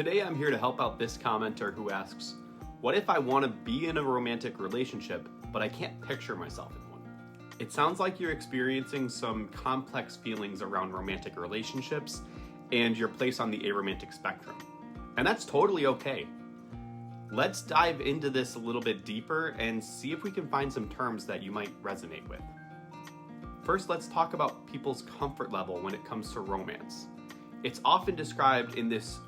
Today I'm here to help out this commenter who asks, what if I want to be in a romantic relationship, but I can't picture myself in one? It sounds like you're experiencing some complex feelings around romantic relationships and your place on the aromantic spectrum. And that's totally okay. Let's dive into this a little bit deeper and see if we can find some terms that you might resonate with. First, let's talk about people's comfort level when it comes to romance. It's often described in this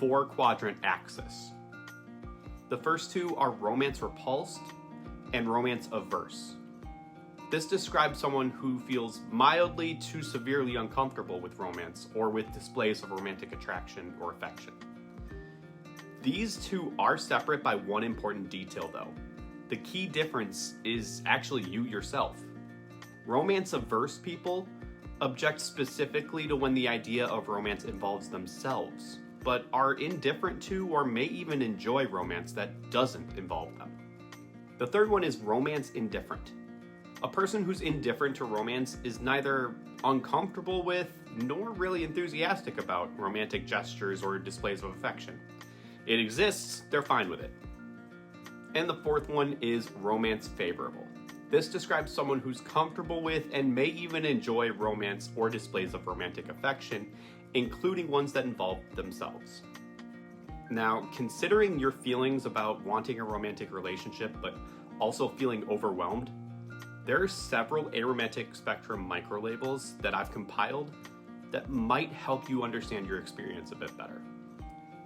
4-quadrant axis. The first two are romance repulsed and romance averse. This describes someone who feels mildly to severely uncomfortable with romance or with displays of romantic attraction or affection. These two are separate by one important detail though. The key difference is actually you yourself. Romance averse people object specifically to when the idea of romance involves themselves, but are indifferent to or may even enjoy romance that doesn't involve them. The third one is romance indifferent. A person who's indifferent to romance is neither uncomfortable with nor really enthusiastic about romantic gestures or displays of affection. It exists, they're fine with it. And the fourth one is romance favorable. This describes someone who's comfortable with and may even enjoy romance or displays of romantic affection, including ones that involve themselves. Now, considering your feelings about wanting a romantic relationship, but also feeling overwhelmed, there are several aromantic spectrum microlabels that I've compiled that might help you understand your experience a bit better.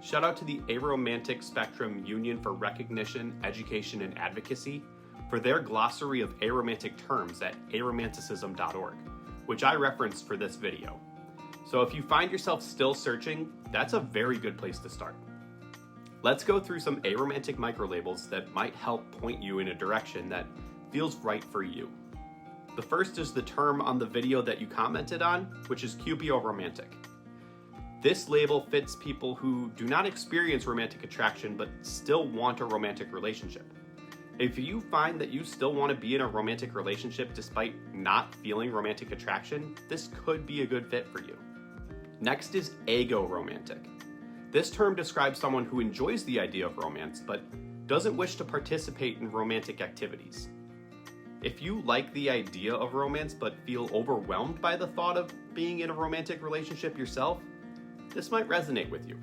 Shout out to the Aromantic Spectrum Union for Recognition, Education, and Advocacy for their glossary of aromantic terms at aromanticism.org, which I referenced for this video. So if you find yourself still searching, that's a very good place to start. Let's go through some aromantic microlabels that might help point you in a direction that feels right for you. The first is the term on the video that you commented on, which is Romantic. This label fits people who do not experience romantic attraction but still want a romantic relationship. If you find that you still want to be in a romantic relationship despite not feeling romantic attraction, this could be a good fit for you. Next is aromantic. This term describes someone who enjoys the idea of romance but doesn't wish to participate in romantic activities. If you like the idea of romance but feel overwhelmed by the thought of being in a romantic relationship yourself, this might resonate with you.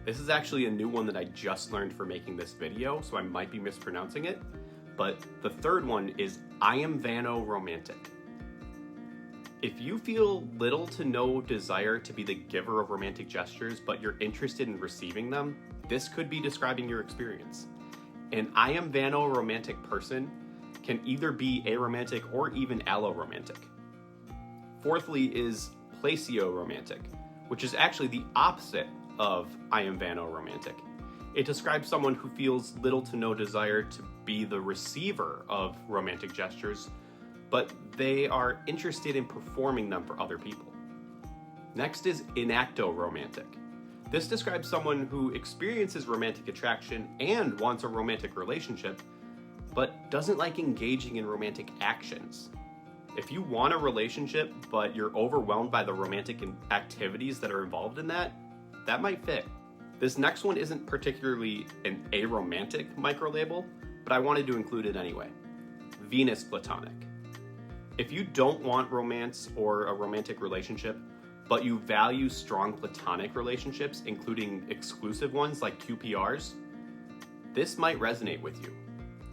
This is actually a new one that I just learned for making this video, so I might be mispronouncing it, but the third one is romantic. If you feel little to no desire to be the giver of romantic gestures, but you're interested in receiving them, this could be describing your experience. An romantic person can either be aromantic or even alloromantic. Fourthly is Placeoromantic, which is actually the opposite of romantic. It describes someone who feels little to no desire to be the receiver of romantic gestures, but they are interested in performing them for other people. Next is enactoromantic. This describes someone who experiences romantic attraction and wants a romantic relationship, but doesn't like engaging in romantic actions. If you want a relationship, but you're overwhelmed by the romantic activities that are involved in that might fit. This next one isn't particularly an aromantic microlabel, but I wanted to include it anyway. Venus platonic. If you don't want romance or a romantic relationship, but you value strong platonic relationships, including exclusive ones like QPRs, this might resonate with you.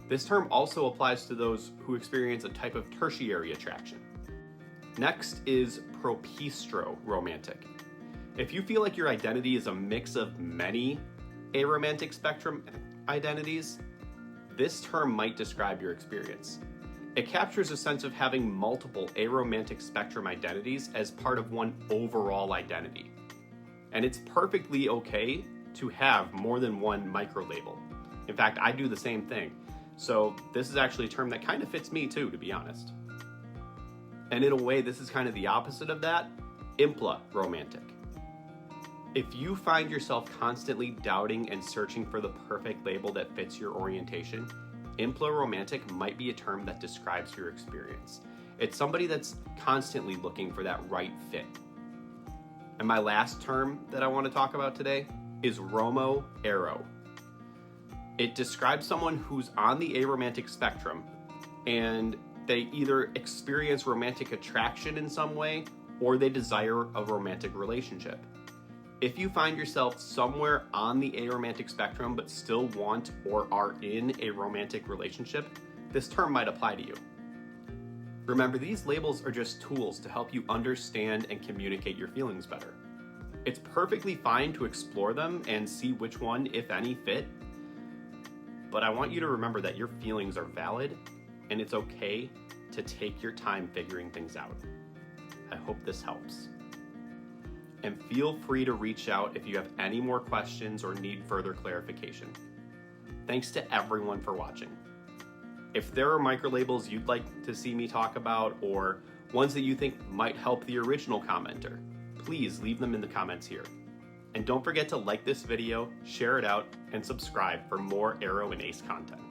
This term also applies to those who experience a type of tertiary attraction. Next is romantic. If you feel like your identity is a mix of many aromantic spectrum identities, this term might describe your experience. It captures a sense of having multiple aromantic spectrum identities as part of one overall identity. And it's perfectly okay to have more than one microlabel. In fact, I do the same thing. So this is actually a term that kind of fits me too, to be honest. And in a way, this is kind of the opposite of that, romantic. If you find yourself constantly doubting and searching for the perfect label that fits your orientation, romantic might be a term that describes your experience. It's somebody that's constantly looking for that right fit. And my last term that I want to talk about today is Romo Aro. It describes someone who's on the aromantic spectrum and they either experience romantic attraction in some way or they desire a romantic relationship. If you find yourself somewhere on the aromantic spectrum but still want or are in a romantic relationship, this term might apply to you. Remember, these labels are just tools to help you understand and communicate your feelings better. It's perfectly fine to explore them and see which one, if any, fit, but I want you to remember that your feelings are valid and it's okay to take your time figuring things out. I hope this helps. And feel free to reach out if you have any more questions or need further clarification. Thanks to everyone for watching. If there are microlabels you'd like to see me talk about or ones that you think might help the original commenter, please leave them in the comments here. And don't forget to like this video, share it out, and subscribe for more Aro and Ace content.